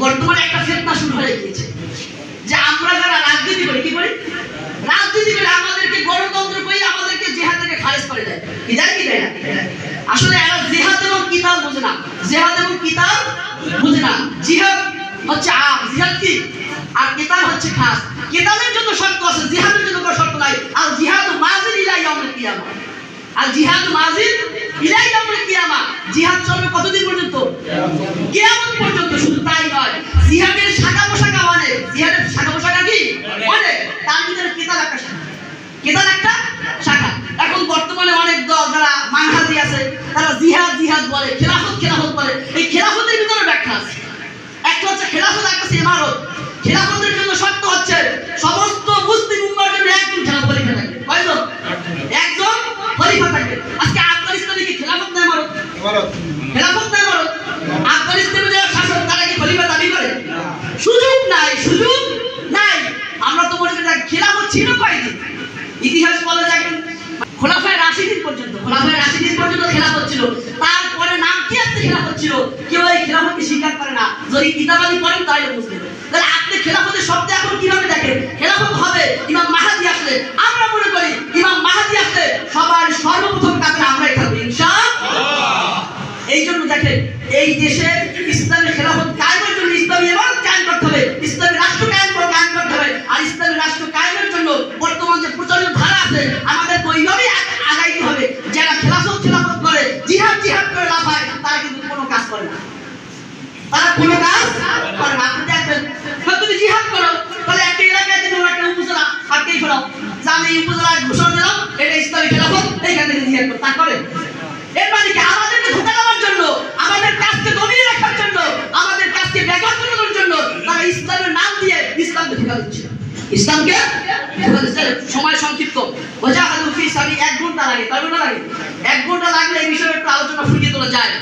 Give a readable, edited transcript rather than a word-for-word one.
বর্তমানে একটা ফিতনা শুরু হয়ে গিয়েছে যে আমরা যারা রাজনীতি করি, কি করি? রাজনীতি করে আমাদেরকে গণতন্ত্র করি, আমাদেরকে জিহাদ থেকে খারিজ করে দেয়। কি দেয়, কি দেয় না? আসলে এরা জিহাদ এবং কিতাব বুঝে না, জিহাদ এবং কিতাব বুঝে না। জিহাদ হচ্ছে আম, জিহাদ কি, আর কিতাব হচ্ছে খাস। কিতাবের জন্য শর্ত আছে, জিহাদের জন্য কোনো শর্ত নাই। আর জিহাদ মাজিদ ইলা ইয়াউমিল কিয়ামা, আর জিহাদ মাজিদ ইলা ইয়াউমিল কিয়ামা। জিহাদ চলবে কতদিন পর্যন্ত? কিয়ামত পর্যন্ত। শুধু তাই নয়, জিহাদের শাখা পোশাখা অনেক। জিহাদের শাখা পোশাখা কি অনেক, তার ভিতরে কিতাব একটা শাখা, কিতাব একটা শাখা। এখন বর্তমানে অনেক দল যারা মানহাজি আছে, তারা জিহাদ জিহাদ বলে, খেলাফত খেলাফত বলে। এই খেলাফতের ভিতরে ব্যাখ্যা আছে। একটা হচ্ছে খেলাফত, একটা হচ্ছে ইমারত। খেলাফতের জন্য শর্ত হচ্ছে সমস্ত মুসলিম উম্মার জন্য একজন খলিফা থাকবে। কয়জন? একজন খলিফা থাকবে। আজকে আফগানিস্তানে কি খেলাফত না ইমারত? খেলাফত না ইমারত? আফগানিস্তানে যারা শাসক তারা কি খলিফা দাবি করে? সুযোগ নাই, সুযোগ নাই। আমরা তো মনে করি খেলাফত ছিল কয়দিন। ইতিহাস বলে দেখেন খোলাফায়ে রাশিদিন পর্যন্ত, খোলাফায়ে রাশিদিন পর্যন্ত খেলাফত ছিল। তারপরে নাম কি আসছে খেলাফত ছিল, কেউ এই খেলাফতকে স্বীকার করে না। যদি কিতাবাদি পড়েন তাহলে বুঝবেন। তাহলে আপনি খেলাফতের শব্দ এখন কিভাবে দেখেন? খেলাফত হবে ইমাম মাহদি আসলে। আমরা মনে করি ইমাম মাহদি আসলে সবার সর্বপ্রথম কাছে আমরাই থাকবো ইনশাআল্লাহ। এই জন্য দেখেন এই দেশে ইসলামী খেলাফত কায়েমের জন্য ইসলামী ইমারত কায়েম করতে হবে, ইসলামী রাষ্ট্র কায়েম করতে হবে। আর ইসলামী রাষ্ট্র কায়েমের জন্য বর্তমান যে প্রচলিত ধারা আছে আমাদের ওইভাবেই আগাইতে হবে। যারা খেলাফত খেলাফত করে, জিহাদ জিহাদ করে লাফায়, তারা কিন্তু কোনো কাজ করে না, তারা কোনো কাজ করে না। আপনি দেখবেন তুমি জিহাদ করো, তাহলে একটা এলাকায় তুমি একটা উপজেলা আটকেই ফেলাও, যে আমি এই উপজেলায় ঘোষণা দিলাম এটা ইসলামী খেলাফত, এইখান থেকে জিহাদ করো। তা করে এর মানে কি? আমাদেরকে ধোঁকা দেওয়ার জন্য, আমাদের কাজকে দমিয়ে রাখার জন্য, আমাদের কাজকে ব্যাঘাত করার জন্য তারা ইসলামের নাম দিয়ে ইসলামকে ধোঁকা দিচ্ছে, ইসলামকে ধোঁকা দিচ্ছে। সময় সংক্ষিপ্ত, ওয়াজাহাদু ফি সাবিল 1 ঘন্টা লাগে, তার লাগে 1 ঘন্টা লাগলে এই বিষয়ে একটু আলোচনা ফুটিয়ে তোলা যায়।